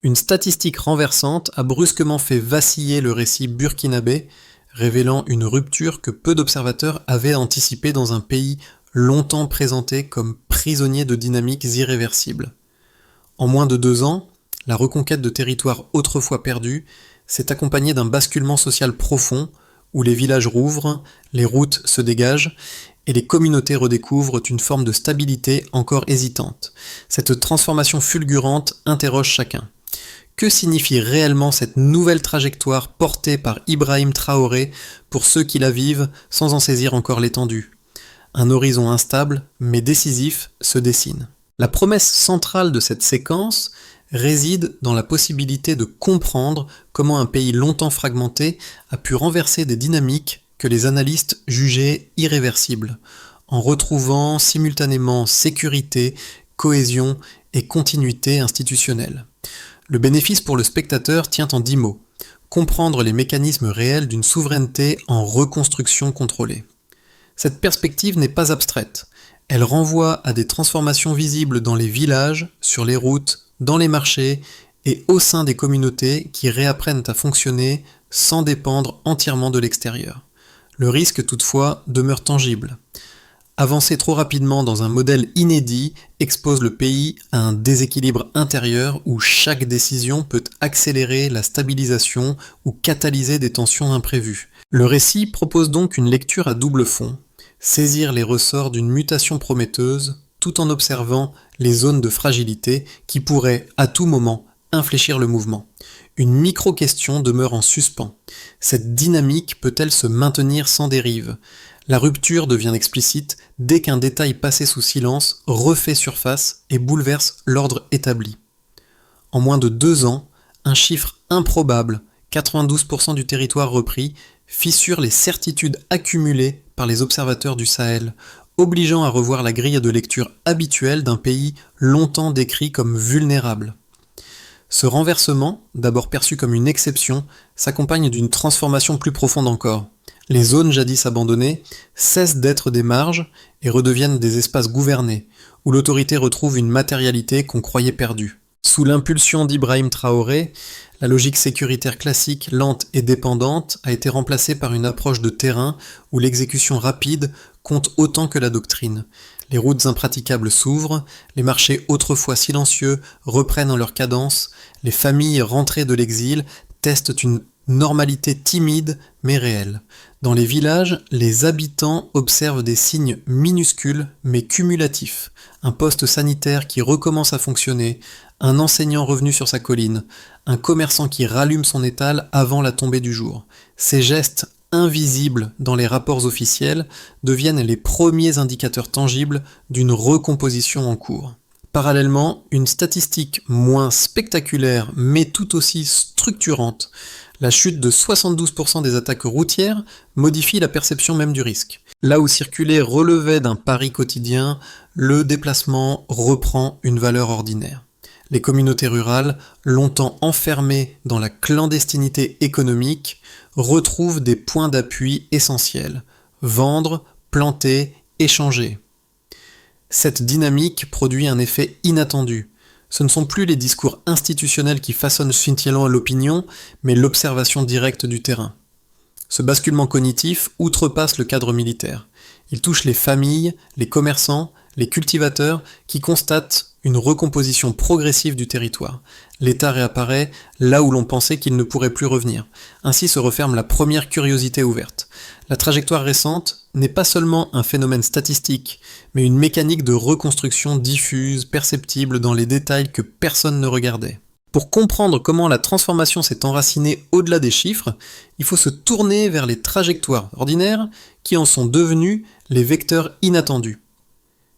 Une statistique renversante a brusquement fait vaciller le récit burkinabé, révélant une rupture que peu d'observateurs avaient anticipée dans un pays longtemps présenté comme prisonnier de dynamiques irréversibles. En moins de 2 ans, la reconquête de territoires autrefois perdus s'est accompagnée d'un basculement social profond où les villages rouvrent, les routes se dégagent et les communautés redécouvrent une forme de stabilité encore hésitante. Cette transformation fulgurante interroge chacun. Que signifie réellement cette nouvelle trajectoire portée par Ibrahim Traoré pour ceux qui la vivent sans en saisir encore l'étendue ? Un horizon instable, mais décisif, se dessine. La promesse centrale de cette séquence réside dans la possibilité de comprendre comment un pays longtemps fragmenté a pu renverser des dynamiques que les analystes jugeaient irréversibles, en retrouvant simultanément sécurité, cohésion et continuité institutionnelle. Le bénéfice pour le spectateur tient en 10 mots. Comprendre les mécanismes réels d'une souveraineté en reconstruction contrôlée. Cette perspective n'est pas abstraite. Elle renvoie à des transformations visibles dans les villages, sur les routes, dans les marchés et au sein des communautés qui réapprennent à fonctionner sans dépendre entièrement de l'extérieur. Le risque toutefois demeure tangible. Avancer trop rapidement dans un modèle inédit expose le pays à un déséquilibre intérieur où chaque décision peut accélérer la stabilisation ou catalyser des tensions imprévues. Le récit propose donc une lecture à double fond. Saisir les ressorts d'une mutation prometteuse tout en observant les zones de fragilité qui pourraient, à tout moment, infléchir le mouvement. Une micro-question demeure en suspens. Cette dynamique peut-elle se maintenir sans dérive ? La rupture devient explicite dès qu'un détail passé sous silence refait surface et bouleverse l'ordre établi. En moins de 2 ans, un chiffre improbable, 92% du territoire repris, fissure les certitudes accumulées par les observateurs du Sahel, obligeant à revoir la grille de lecture habituelle d'un pays longtemps décrit comme vulnérable. Ce renversement, d'abord perçu comme une exception, s'accompagne d'une transformation plus profonde encore. Les zones jadis abandonnées cessent d'être des marges et redeviennent des espaces gouvernés, où l'autorité retrouve une matérialité qu'on croyait perdue. Sous l'impulsion d'Ibrahim Traoré, la logique sécuritaire classique, lente et dépendante, a été remplacée par une approche de terrain où l'exécution rapide compte autant que la doctrine. Les routes impraticables s'ouvrent, les marchés autrefois silencieux reprennent leur cadence, les familles rentrées de l'exil testent une normalité timide mais réelle. Dans les villages, les habitants observent des signes minuscules mais cumulatifs. Un poste sanitaire qui recommence à fonctionner, un enseignant revenu sur sa colline, un commerçant qui rallume son étal avant la tombée du jour. Ces gestes invisibles dans les rapports officiels deviennent les premiers indicateurs tangibles d'une recomposition en cours. Parallèlement, une statistique moins spectaculaire mais tout aussi structurante, la chute de 72% des attaques routières modifie la perception même du risque. Là où circuler relevait d'un pari quotidien, le déplacement reprend une valeur ordinaire. Les communautés rurales, longtemps enfermées dans la clandestinité économique, retrouvent des points d'appui essentiels. Vendre, planter, échanger. Cette dynamique produit un effet inattendu. Ce ne sont plus les discours institutionnels qui façonnent scintillant l'opinion, mais l'observation directe du terrain. Ce basculement cognitif outrepasse le cadre militaire. Il touche les familles, les commerçants, les cultivateurs qui constatent une recomposition progressive du territoire. L'État réapparaît là où l'on pensait qu'il ne pourrait plus revenir. Ainsi se referme la première curiosité ouverte. La trajectoire récente n'est pas seulement un phénomène statistique, mais une mécanique de reconstruction diffuse, perceptible dans les détails que personne ne regardait. Pour comprendre comment la transformation s'est enracinée au-delà des chiffres, il faut se tourner vers les trajectoires ordinaires qui en sont devenues les vecteurs inattendus.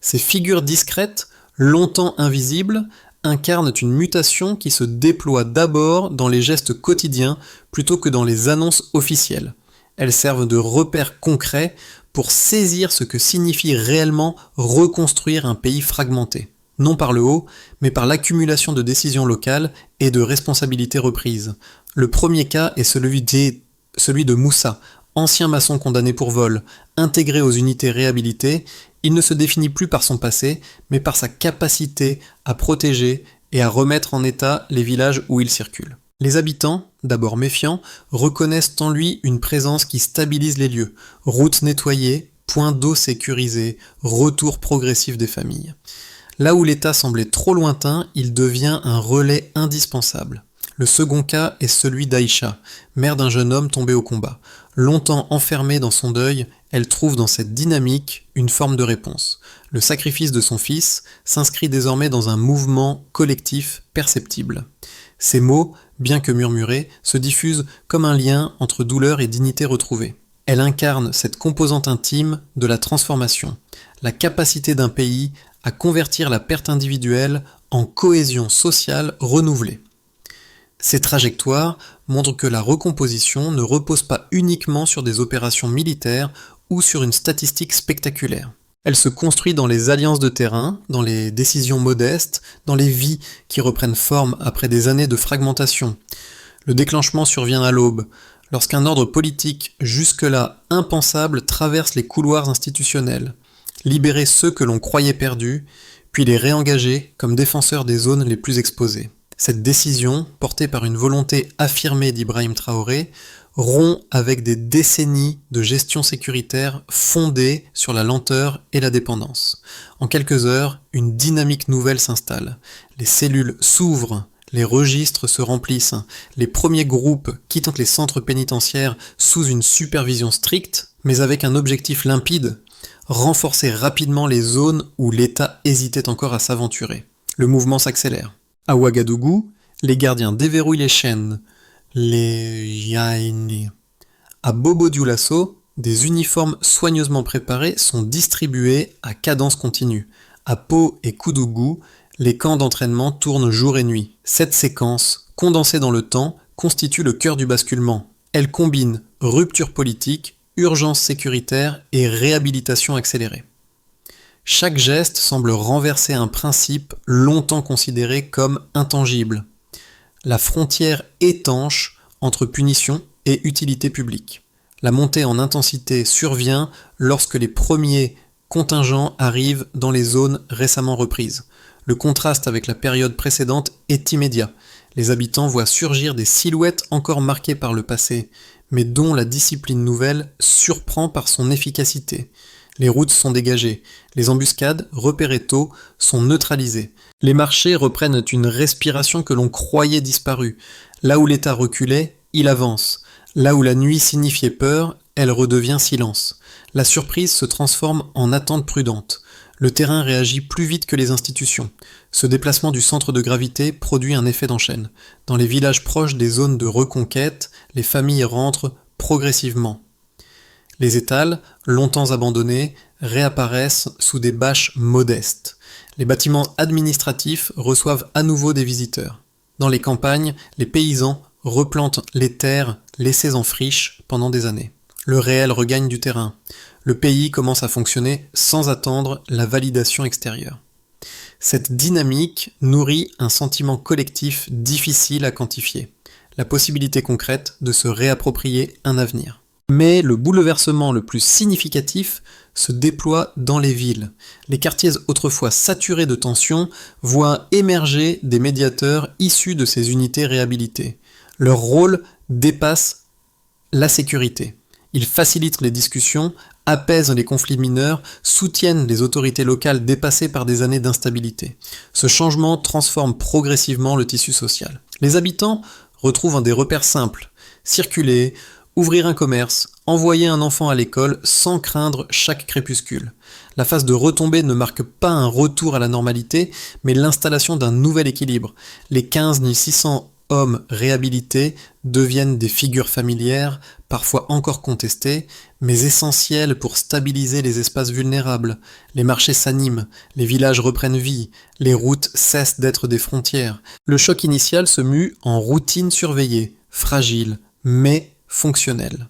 Ces figures discrètes, longtemps invisibles, incarnent une mutation qui se déploie d'abord dans les gestes quotidiens plutôt que dans les annonces officielles. Elles servent de repères concrets pour saisir ce que signifie réellement reconstruire un pays fragmenté. Non par le haut, mais par l'accumulation de décisions locales et de responsabilités reprises. Le premier cas est celui de Moussa, ancien maçon condamné pour vol, intégré aux unités réhabilitées. Il ne se définit plus par son passé, mais par sa capacité à protéger et à remettre en état les villages où il circule. Les habitants, d'abord méfiants, reconnaissent en lui une présence qui stabilise les lieux, routes nettoyées, points d'eau sécurisés, retour progressif des familles. Là où l'État semblait trop lointain, il devient un relais indispensable. Le second cas est celui d'Aïcha, mère d'un jeune homme tombé au combat. Longtemps enfermée dans son deuil, elle trouve dans cette dynamique une forme de réponse. Le sacrifice de son fils s'inscrit désormais dans un mouvement collectif perceptible. Ces mots, bien que murmurés, se diffusent comme un lien entre douleur et dignité retrouvée. Elle incarne cette composante intime de la transformation, la capacité d'un pays à convertir la perte individuelle en cohésion sociale renouvelée. Ces trajectoires montrent que la recomposition ne repose pas uniquement sur des opérations militaires ou sur une statistique spectaculaire. Elle se construit dans les alliances de terrain, dans les décisions modestes, dans les vies qui reprennent forme après des années de fragmentation. Le déclenchement survient à l'aube, lorsqu'un ordre politique jusque-là impensable traverse les couloirs institutionnels, libérer ceux que l'on croyait perdus, puis les réengager comme défenseurs des zones les plus exposées. Cette décision, portée par une volonté affirmée d'Ibrahim Traoré, rompt avec des décennies de gestion sécuritaire fondée sur la lenteur et la dépendance. En quelques heures, une dynamique nouvelle s'installe. Les cellules s'ouvrent, les registres se remplissent, les premiers groupes quittent les centres pénitentiaires sous une supervision stricte, mais avec un objectif limpide, renforcer rapidement les zones où l'État hésitait encore à s'aventurer. Le mouvement s'accélère. À Ouagadougou, les gardiens déverrouillent les chaînes, les yaïni. À Bobo-Dioulasso, des uniformes soigneusement préparés sont distribués à cadence continue. À Pau et Koudougou, les camps d'entraînement tournent jour et nuit. Cette séquence, condensée dans le temps, constitue le cœur du basculement. Elle combine rupture politique, urgence sécuritaire et réhabilitation accélérée. Chaque geste semble renverser un principe longtemps considéré comme intangible. La frontière étanche entre punition et utilité publique. La montée en intensité survient lorsque les premiers contingents arrivent dans les zones récemment reprises. Le contraste avec la période précédente est immédiat. Les habitants voient surgir des silhouettes encore marquées par le passé, mais dont la discipline nouvelle surprend par son efficacité. Les routes sont dégagées, les embuscades, repérées tôt, sont neutralisées. Les marchés reprennent une respiration que l'on croyait disparue. Là où l'État reculait, il avance. Là où la nuit signifiait peur, elle redevient silence. La surprise se transforme en attente prudente. Le terrain réagit plus vite que les institutions. Ce déplacement du centre de gravité produit un effet d'enchaîne. Dans les villages proches des zones de reconquête, les familles rentrent progressivement. Les étals, longtemps abandonnés, réapparaissent sous des bâches modestes. Les bâtiments administratifs reçoivent à nouveau des visiteurs. Dans les campagnes, les paysans replantent les terres laissées en friche pendant des années. Le réel regagne du terrain. Le pays commence à fonctionner sans attendre la validation extérieure. Cette dynamique nourrit un sentiment collectif difficile à quantifier, la possibilité concrète de se réapproprier un avenir. Mais le bouleversement le plus significatif se déploie dans les villes. Les quartiers autrefois saturés de tensions voient émerger des médiateurs issus de ces unités réhabilitées. Leur rôle dépasse la sécurité. Ils facilitent les discussions, apaisent les conflits mineurs, soutiennent les autorités locales dépassées par des années d'instabilité. Ce changement transforme progressivement le tissu social. Les habitants retrouvent des repères simples: circuler, ouvrir un commerce, envoyer un enfant à l'école sans craindre chaque crépuscule. La phase de retombée ne marque pas un retour à la normalité, mais l'installation d'un nouvel équilibre. Les 15 600 hommes réhabilités deviennent des figures familières, parfois encore contestées, mais essentielles pour stabiliser les espaces vulnérables. Les marchés s'animent, les villages reprennent vie, les routes cessent d'être des frontières. Le choc initial se mue en routine surveillée, fragile, mais fonctionnelle.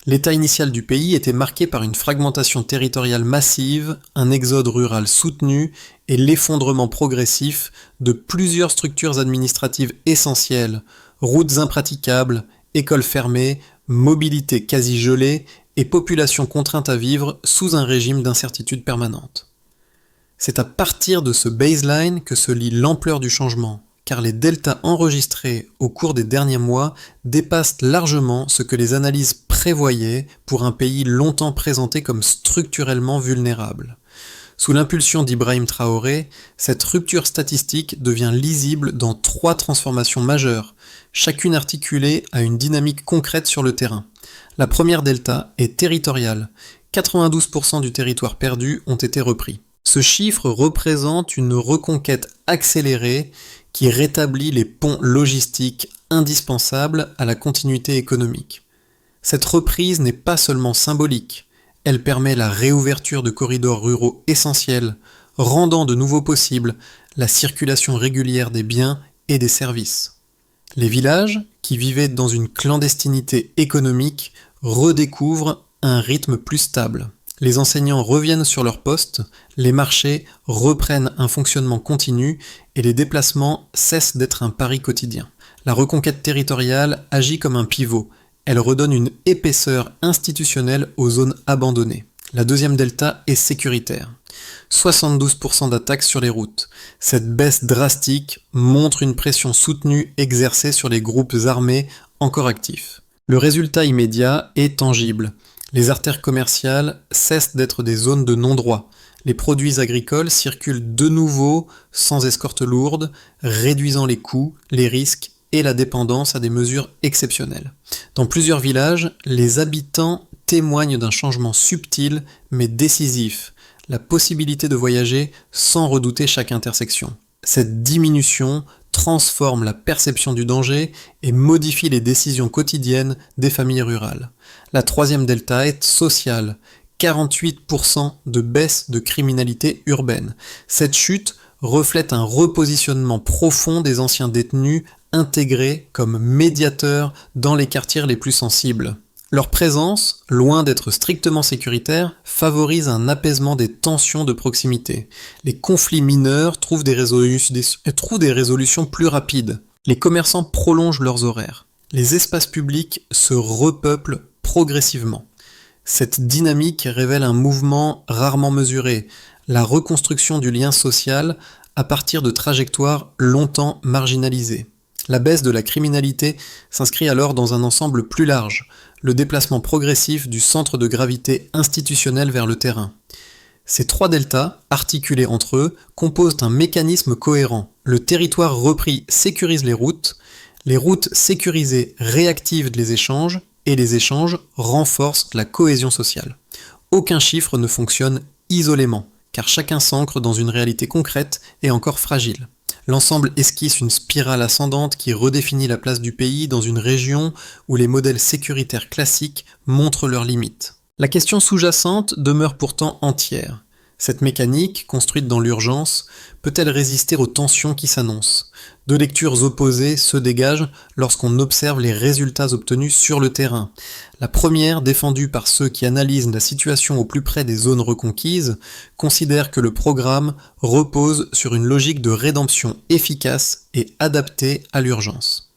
L'état initial du pays était marqué par une fragmentation territoriale massive, un exode rural soutenu et l'effondrement progressif de plusieurs structures administratives essentielles, routes impraticables, écoles fermées, mobilité quasi gelée et population contrainte à vivre sous un régime d'incertitude permanente. C'est à partir de ce baseline que se lit l'ampleur du changement, car les deltas enregistrés au cours des derniers mois dépassent largement ce que les analyses prévoyaient pour un pays longtemps présenté comme structurellement vulnérable. Sous l'impulsion d'Ibrahim Traoré, cette rupture statistique devient lisible dans 3 transformations majeures, chacune articulée à une dynamique concrète sur le terrain. La première delta est territoriale. 92% du territoire perdu ont été repris. Ce chiffre représente une reconquête accélérée qui rétablit les ponts logistiques indispensables à la continuité économique. Cette reprise n'est pas seulement symbolique, elle permet la réouverture de corridors ruraux essentiels, rendant de nouveau possible la circulation régulière des biens et des services. Les villages, qui vivaient dans une clandestinité économique, redécouvrent un rythme plus stable. Les enseignants reviennent sur leur poste, les marchés reprennent un fonctionnement continu et les déplacements cessent d'être un pari quotidien. La reconquête territoriale agit comme un pivot. Elle redonne une épaisseur institutionnelle aux zones abandonnées. La deuxième delta est sécuritaire. 72% d'attaques sur les routes. Cette baisse drastique montre une pression soutenue exercée sur les groupes armés encore actifs. Le résultat immédiat est tangible. Les artères commerciales cessent d'être des zones de non-droit. Les produits agricoles circulent de nouveau sans escorte lourde, réduisant les coûts, les risques et la dépendance à des mesures exceptionnelles. Dans plusieurs villages, les habitants témoignent d'un changement subtil mais décisif, la possibilité de voyager sans redouter chaque intersection. Cette diminution transforme la perception du danger et modifie les décisions quotidiennes des familles rurales. La troisième delta est sociale, 48% de baisse de criminalité urbaine. Cette chute reflète un repositionnement profond des anciens détenus intégrés comme médiateurs dans les quartiers les plus sensibles. Leur présence, loin d'être strictement sécuritaire, favorise un apaisement des tensions de proximité. Les conflits mineurs trouvent des résolutions plus rapides. Les commerçants prolongent leurs horaires. Les espaces publics se repeuplent progressivement. Cette dynamique révèle un mouvement rarement mesuré, la reconstruction du lien social à partir de trajectoires longtemps marginalisées. La baisse de la criminalité s'inscrit alors dans un ensemble plus large, le déplacement progressif du centre de gravité institutionnel vers le terrain. Ces 3 deltas, articulés entre eux, composent un mécanisme cohérent. Le territoire repris sécurise les routes sécurisées réactivent les échanges, et les échanges renforcent la cohésion sociale. Aucun chiffre ne fonctionne isolément, car chacun s'ancre dans une réalité concrète et encore fragile. L'ensemble esquisse une spirale ascendante qui redéfinit la place du pays dans une région où les modèles sécuritaires classiques montrent leurs limites. La question sous-jacente demeure pourtant entière. Cette mécanique, construite dans l'urgence, peut-elle résister aux tensions qui s'annoncent ? 2 lectures opposées se dégagent lorsqu'on observe les résultats obtenus sur le terrain. La première, défendue par ceux qui analysent la situation au plus près des zones reconquises, considère que le programme repose sur une logique de rédemption efficace et adaptée à l'urgence.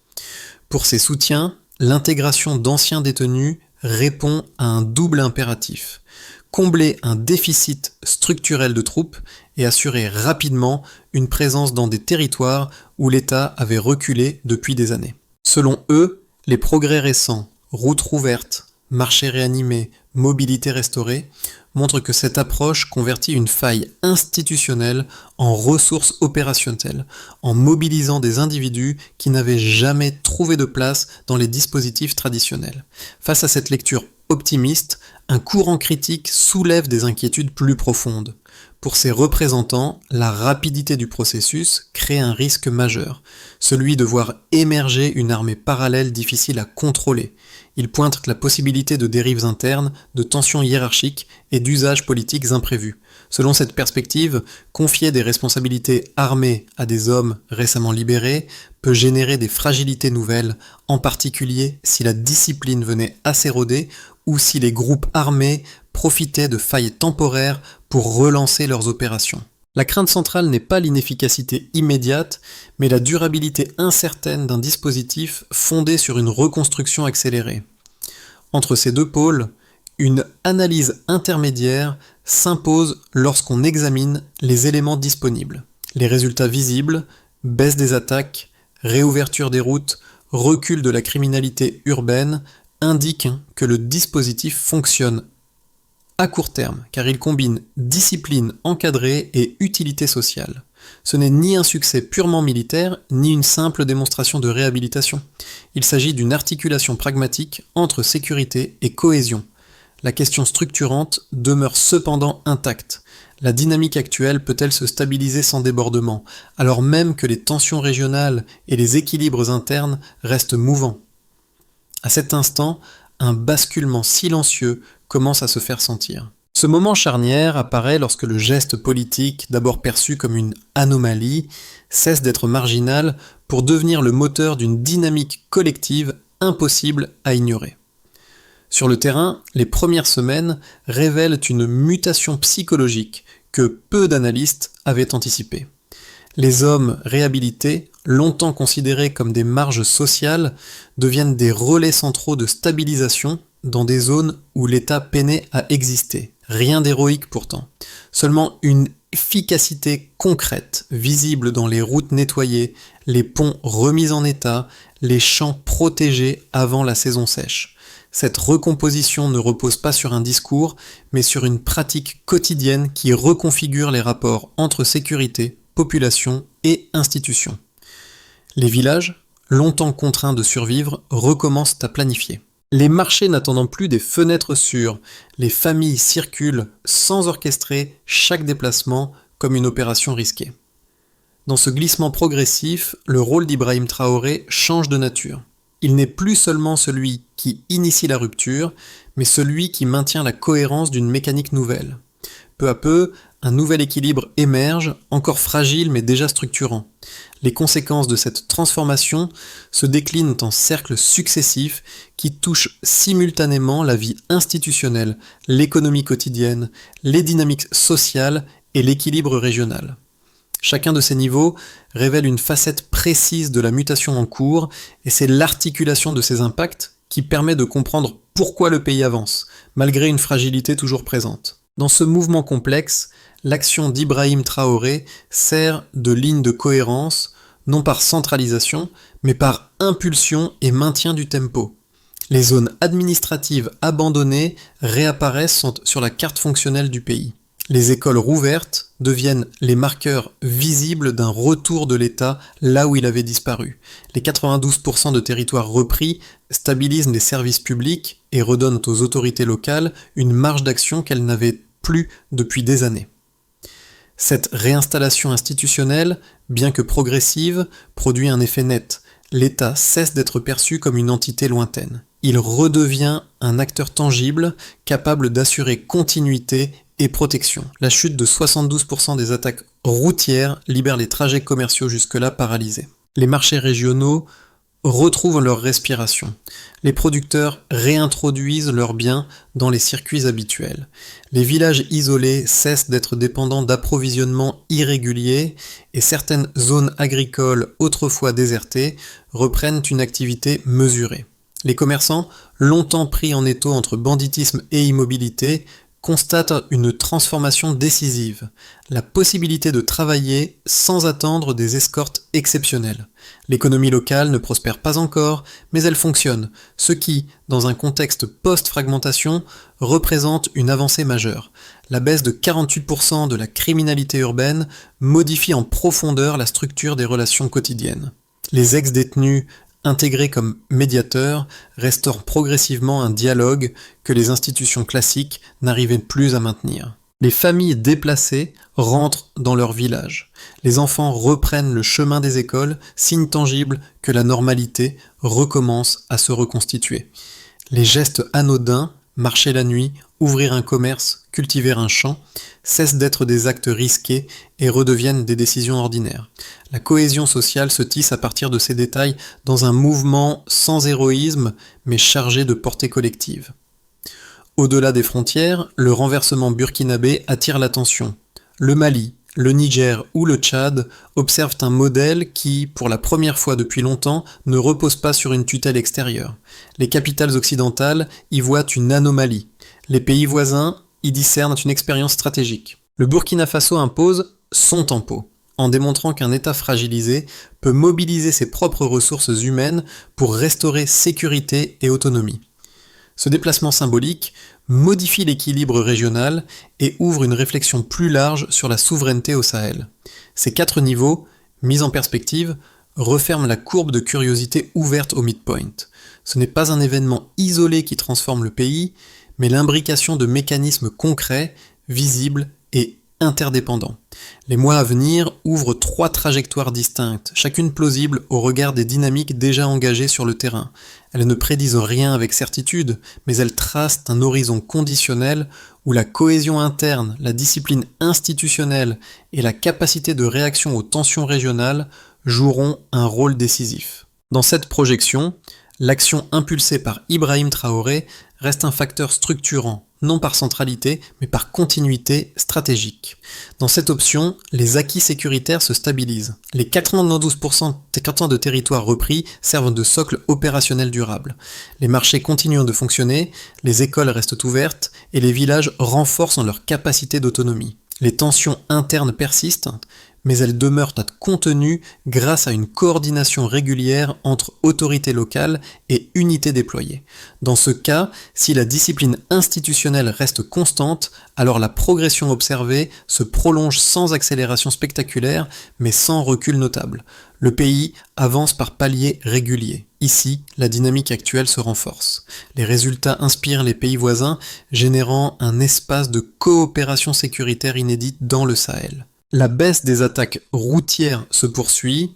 Pour ses soutiens, l'intégration d'anciens détenus répond à un double impératif: combler un déficit structurel de troupes et assurer rapidement une présence dans des territoires où l'État avait reculé depuis des années. Selon eux, les progrès récents, routes rouvertes, marchés réanimés, mobilité restaurée, montrent que cette approche convertit une faille institutionnelle en ressources opérationnelles, en mobilisant des individus qui n'avaient jamais trouvé de place dans les dispositifs traditionnels. Face à cette lecture optimiste, un courant critique soulève des inquiétudes plus profondes. Pour ses représentants, la rapidité du processus crée un risque majeur, celui de voir émerger une armée parallèle difficile à contrôler. Il pointe la possibilité de dérives internes, de tensions hiérarchiques et d'usages politiques imprévus. Selon cette perspective, confier des responsabilités armées à des hommes récemment libérés peut générer des fragilités nouvelles, en particulier si la discipline venait à s'éroder ou si les groupes armés profitaient de failles temporaires pour relancer leurs opérations. La crainte centrale n'est pas l'inefficacité immédiate, mais la durabilité incertaine d'un dispositif fondé sur une reconstruction accélérée. Entre ces 2 pôles, Une analyse intermédiaire s'impose lorsqu'on examine les éléments disponibles. Les résultats visibles, baisse des attaques, réouverture des routes, recul de la criminalité urbaine, indiquent que le dispositif fonctionne à court terme, car il combine discipline encadrée et utilité sociale. Ce n'est ni un succès purement militaire, ni une simple démonstration de réhabilitation. Il s'agit d'une articulation pragmatique entre sécurité et cohésion. La question structurante demeure cependant intacte. La dynamique actuelle peut-elle se stabiliser sans débordement, alors même que les tensions régionales et les équilibres internes restent mouvants? À cet instant, un basculement silencieux commence à se faire sentir. Ce moment charnière apparaît lorsque le geste politique, d'abord perçu comme une anomalie, cesse d'être marginal pour devenir le moteur d'une dynamique collective impossible à ignorer. Sur le terrain, les premières semaines révèlent une mutation psychologique que peu d'analystes avaient anticipée. Les hommes réhabilités, longtemps considérés comme des marges sociales, deviennent des relais centraux de stabilisation dans des zones où l'État peinait à exister. Rien d'héroïque pourtant. Seulement une efficacité concrète, visible dans les routes nettoyées, les ponts remis en état, les champs protégés avant la saison sèche. Cette recomposition ne repose pas sur un discours, mais sur une pratique quotidienne qui reconfigure les rapports entre sécurité, population et institutions. Les villages, longtemps contraints de survivre, recommencent à planifier. Les marchés n'attendant plus des fenêtres sûres, les familles circulent sans orchestrer chaque déplacement comme une opération risquée. Dans ce glissement progressif, le rôle d'Ibrahim Traoré change de nature. Il n'est plus seulement celui qui initie la rupture, mais celui qui maintient la cohérence d'une mécanique nouvelle. Peu à peu, un nouvel équilibre émerge, encore fragile mais déjà structurant. Les conséquences de cette transformation se déclinent en cercles successifs qui touchent simultanément la vie institutionnelle, l'économie quotidienne, les dynamiques sociales et l'équilibre régional. Chacun de ces niveaux révèle une facette précise de la mutation en cours, et c'est l'articulation de ces impacts qui permet de comprendre pourquoi le pays avance, malgré une fragilité toujours présente. Dans ce mouvement complexe, l'action d'Ibrahim Traoré sert de ligne de cohérence, non par centralisation, mais par impulsion et maintien du tempo. Les zones administratives abandonnées réapparaissent sur la carte fonctionnelle du pays. Les écoles rouvertes deviennent les marqueurs visibles d'un retour de l'État là où il avait disparu. Les 92% de territoires repris stabilisent les services publics et redonnent aux autorités locales une marge d'action qu'elles n'avaient plus depuis des années. Cette réinstallation institutionnelle, bien que progressive, produit un effet net. L'État cesse d'être perçu comme une entité lointaine. Il redevient un acteur tangible, capable d'assurer continuité et protection. La chute de 72% des attaques routières libère les trajets commerciaux jusque-là paralysés. Les marchés régionaux retrouvent leur respiration. Les producteurs réintroduisent leurs biens dans les circuits habituels. Les villages isolés cessent d'être dépendants d'approvisionnements irréguliers et certaines zones agricoles autrefois désertées reprennent une activité mesurée. Les commerçants, longtemps pris en étau entre banditisme et immobilité, constate une transformation décisive, la possibilité de travailler sans attendre des escortes exceptionnelles. L'économie locale ne prospère pas encore, mais elle fonctionne, ce qui, dans un contexte post-fragmentation, représente une avancée majeure. La baisse de 48% de la criminalité urbaine modifie en profondeur la structure des relations quotidiennes. Les ex-détenus intégrés comme médiateurs, restaurent progressivement un dialogue que les institutions classiques n'arrivaient plus à maintenir. Les familles déplacées rentrent dans leur village. Les enfants reprennent le chemin des écoles, signe tangible que la normalité recommence à se reconstituer. Les gestes anodins, marcher la nuit, ouvrir un commerce, cultiver un champ, cessent d'être des actes risqués et redeviennent des décisions ordinaires. La cohésion sociale se tisse à partir de ces détails dans un mouvement sans héroïsme, mais chargé de portée collective. Au-delà des frontières, le renversement burkinabé attire l'attention. Le Mali, le Niger ou le Tchad observent un modèle qui, pour la première fois depuis longtemps, ne repose pas sur une tutelle extérieure. Les capitales occidentales y voient une anomalie. Les pays voisins y discernent une expérience stratégique. Le Burkina Faso impose son tempo, en démontrant qu'un État fragilisé peut mobiliser ses propres ressources humaines pour restaurer sécurité et autonomie. Ce déplacement symbolique modifie l'équilibre régional et ouvre une réflexion plus large sur la souveraineté au Sahel. Ces 4 niveaux, mis en perspective, referment la courbe de curiosité ouverte au midpoint. Ce n'est pas un événement isolé qui transforme le pays, mais l'imbrication de mécanismes concrets, visibles et interdépendants. Les mois à venir ouvrent 3 trajectoires distinctes, chacune plausible au regard des dynamiques déjà engagées sur le terrain. Elles ne prédisent rien avec certitude, mais elles tracent un horizon conditionnel où la cohésion interne, la discipline institutionnelle et la capacité de réaction aux tensions régionales joueront un rôle décisif. Dans cette projection, l'action impulsée par Ibrahim Traoré reste un facteur structurant, non par centralité, mais par continuité stratégique. Dans cette option, les acquis sécuritaires se stabilisent. Les 92% de territoires repris servent de socle opérationnel durable. Les marchés continuent de fonctionner, les écoles restent ouvertes et les villages renforcent leur capacité d'autonomie. Les tensions internes persistent, mais elles demeurent contenues grâce à une coordination régulière entre autorités locales et unités déployées. Dans ce cas, si la discipline institutionnelle reste constante, alors la progression observée se prolonge sans accélération spectaculaire, mais sans recul notable. Le pays avance par paliers réguliers. Ici, la dynamique actuelle se renforce. Les résultats inspirent les pays voisins, générant un espace de coopération sécuritaire inédite dans le Sahel. La baisse des attaques routières se poursuit,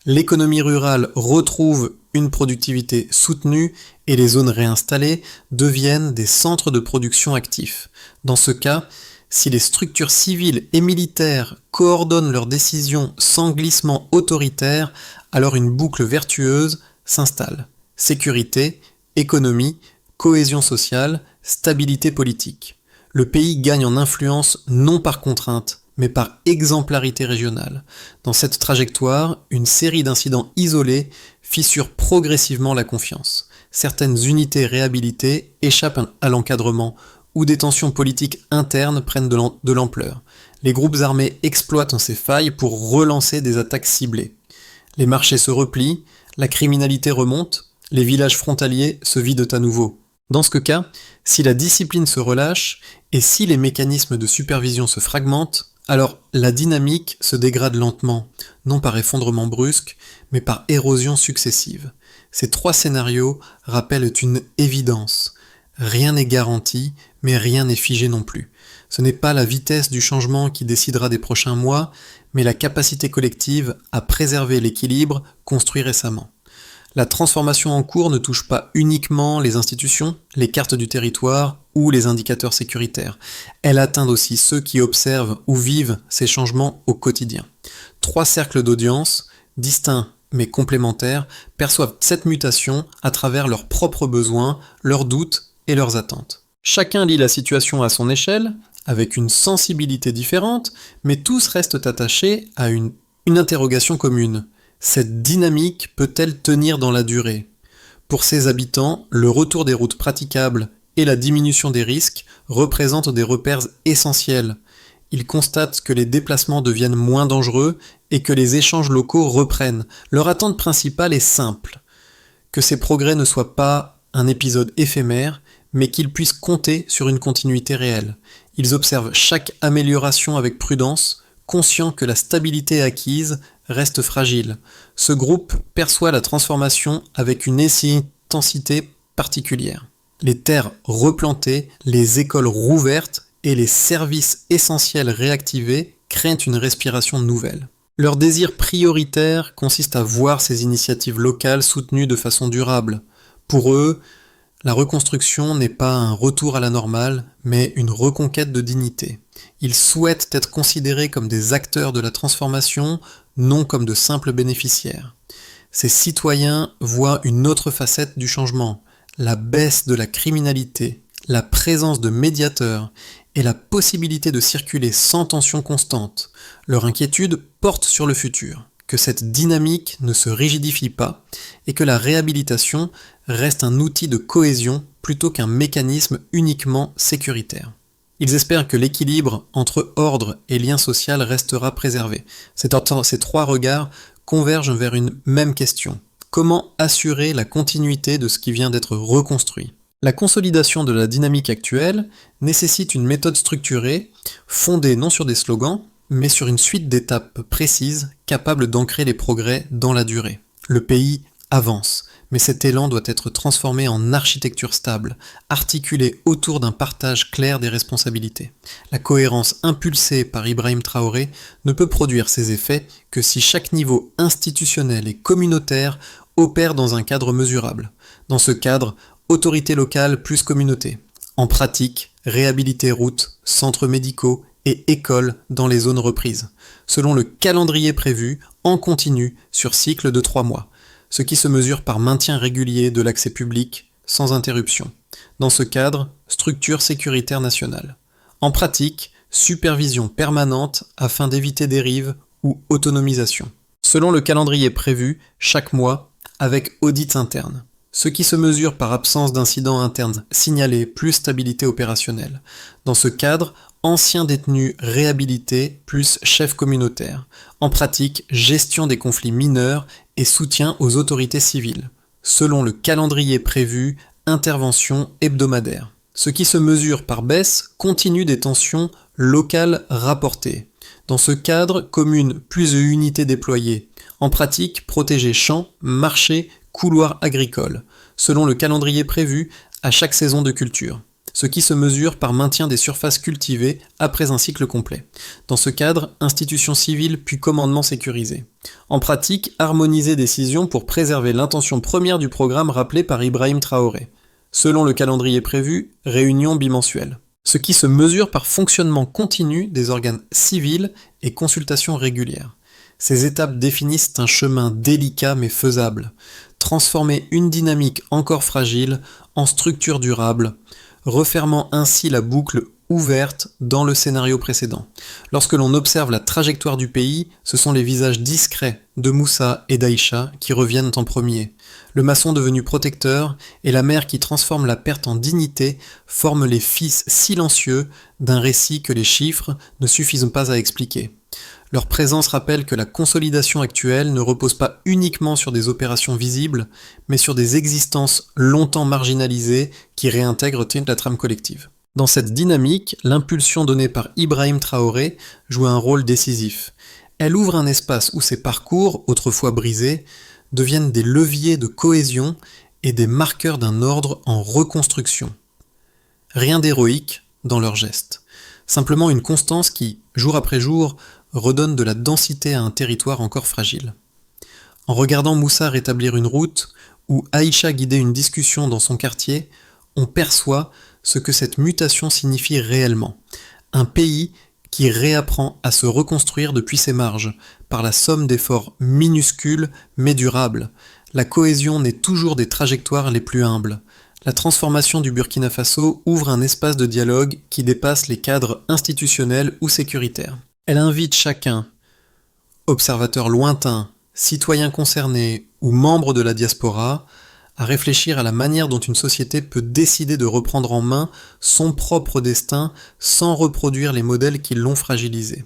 l'économie rurale retrouve une productivité soutenue et les zones réinstallées deviennent des centres de production actifs. Dans ce cas, si les structures civiles et militaires coordonnent leurs décisions sans glissement autoritaire, alors une boucle vertueuse s'installe. Sécurité, économie, cohésion sociale, stabilité politique. Le pays gagne en influence non par contrainte, mais par exemplarité régionale. Dans cette trajectoire, une série d'incidents isolés fissure progressivement la confiance. Certaines unités réhabilitées échappent à l'encadrement, ou des tensions politiques internes prennent de l'ampleur. Les groupes armés exploitent ces failles pour relancer des attaques ciblées. Les marchés se replient, la criminalité remonte, les villages frontaliers se vident à nouveau. Dans ce cas, si la discipline se relâche et si les mécanismes de supervision se fragmentent, alors la dynamique se dégrade lentement, non par effondrement brusque, mais par érosion successive. Ces 3 scénarios rappellent une évidence. Rien n'est garanti, mais rien n'est figé non plus. Ce n'est pas la vitesse du changement qui décidera des prochains mois, mais la capacité collective à préserver l'équilibre construit récemment. La transformation en cours ne touche pas uniquement les institutions, les cartes du territoire ou les indicateurs sécuritaires. Elle atteint aussi ceux qui observent ou vivent ces changements au quotidien. 3 cercles d'audience, distincts mais complémentaires, perçoivent cette mutation à travers leurs propres besoins, leurs doutes et leurs attentes. Chacun lit la situation à son échelle, avec une sensibilité différente, mais tous restent attachés à une interrogation commune. Cette dynamique peut-elle tenir dans la durée ? Pour ses habitants, le retour des routes praticables et la diminution des risques représentent des repères essentiels. Ils constatent que les déplacements deviennent moins dangereux et que les échanges locaux reprennent. Leur attente principale est simple, que ces progrès ne soient pas un épisode éphémère, mais qu'ils puissent compter sur une continuité réelle. Ils observent chaque amélioration avec prudence, conscients que la stabilité acquise reste fragile. Ce groupe perçoit la transformation avec une intensité particulière. Les terres replantées, les écoles rouvertes et les services essentiels réactivés créent une respiration nouvelle. Leur désir prioritaire consiste à voir ces initiatives locales soutenues de façon durable. Pour eux, la reconstruction n'est pas un retour à la normale, mais une reconquête de dignité. Ils souhaitent être considérés comme des acteurs de la transformation, non comme de simples bénéficiaires. Ces citoyens voient une autre facette du changement, la baisse de la criminalité, la présence de médiateurs et la possibilité de circuler sans tension constante. Leur inquiétude porte sur le futur. que cette dynamique ne se rigidifie pas et que la réhabilitation reste un outil de cohésion plutôt qu'un mécanisme uniquement sécuritaire. Ils espèrent que l'équilibre entre ordre et lien social restera préservé. Ces trois regards convergent vers une même question. Comment assurer la continuité de ce qui vient d'être reconstruit ? La consolidation de la dynamique actuelle nécessite une méthode structurée, fondée non sur des slogans, mais sur une suite d'étapes précises capables d'ancrer les progrès dans la durée. Le pays avance, mais cet élan doit être transformé en architecture stable, articulée autour d'un partage clair des responsabilités. La cohérence impulsée par Ibrahim Traoré ne peut produire ses effets que si chaque niveau institutionnel et communautaire opère dans un cadre mesurable. Dans ce cadre, autorité locale plus communauté. En pratique, réhabiliter routes, centres médicaux et écoles dans les zones reprises, selon le calendrier prévu, en continu, sur cycle de 3 mois, ce qui se mesure par maintien régulier de l'accès public, sans interruption. Dans ce cadre, structure sécuritaire nationale. En pratique, supervision permanente afin d'éviter dérives ou autonomisation. Selon le calendrier prévu, chaque mois, avec audits internes. Ce qui se mesure par absence d'incidents internes signalés plus stabilité opérationnelle. Dans ce cadre, anciens détenus réhabilités plus chefs communautaires. En pratique, gestion des conflits mineurs et soutien aux autorités civiles. Selon le calendrier prévu, intervention hebdomadaire. Ce qui se mesure par baisse continue des tensions locales rapportées. Dans ce cadre, communes plus de unités déployées. En pratique, protéger champs, marchés, couloirs agricoles, selon le calendrier prévu à chaque saison de culture, ce qui se mesure par maintien des surfaces cultivées après un cycle complet. Dans ce cadre, institutions civiles puis commandement sécurisé. En pratique, harmoniser décisions pour préserver l'intention première du programme rappelé par Ibrahim Traoré. Selon le calendrier prévu, réunion bimensuelle. Ce qui se mesure par fonctionnement continu des organes civils et consultations régulières. Ces étapes définissent un chemin délicat mais faisable. Transformer une dynamique encore fragile en structure durable, refermant ainsi la boucle ouverte dans le scénario précédent. Lorsque l'on observe la trajectoire du pays, ce sont les visages discrets de Moussa et d'Aïcha qui reviennent en premier. Le maçon devenu protecteur et la mère qui transforme la perte en dignité forment les fils silencieux d'un récit que les chiffres ne suffisent pas à expliquer. Leur présence rappelle que la consolidation actuelle ne repose pas uniquement sur des opérations visibles, mais sur des existences longtemps marginalisées qui réintègrent la trame collective. Dans cette dynamique, l'impulsion donnée par Ibrahim Traoré joue un rôle décisif. Elle ouvre un espace où ces parcours, autrefois brisés, deviennent des leviers de cohésion et des marqueurs d'un ordre en reconstruction. Rien d'héroïque dans leurs gestes. Simplement une constance qui, jour après jour, redonne de la densité à un territoire encore fragile. En regardant Moussa rétablir une route, ou Aïcha guider une discussion dans son quartier, on perçoit ce que cette mutation signifie réellement. Un pays qui réapprend à se reconstruire depuis ses marges, par la somme d'efforts minuscules mais durables. La cohésion naît toujours des trajectoires les plus humbles. La transformation du Burkina Faso ouvre un espace de dialogue qui dépasse les cadres institutionnels ou sécuritaires. Elle invite chacun, observateur lointain, citoyen concerné ou membre de la diaspora, à réfléchir à la manière dont une société peut décider de reprendre en main son propre destin sans reproduire les modèles qui l'ont fragilisé.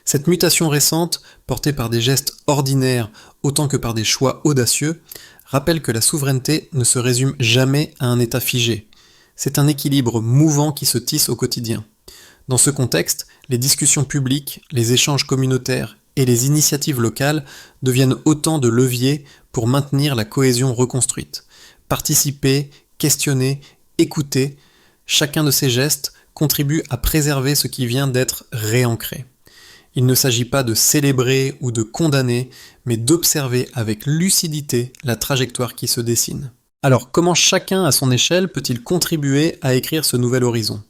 Cette mutation récente, portée par des gestes ordinaires autant que par des choix audacieux, rappelle que la souveraineté ne se résume jamais à un état figé. C'est un équilibre mouvant qui se tisse au quotidien. Dans ce contexte, les discussions publiques, les échanges communautaires et les initiatives locales deviennent autant de leviers pour maintenir la cohésion reconstruite. Participer, questionner, écouter, chacun de ces gestes contribue à préserver ce qui vient d'être réancré. Il ne s'agit pas de célébrer ou de condamner, mais d'observer avec lucidité la trajectoire qui se dessine. Alors, comment chacun à son échelle peut-il contribuer à écrire ce nouvel horizon ?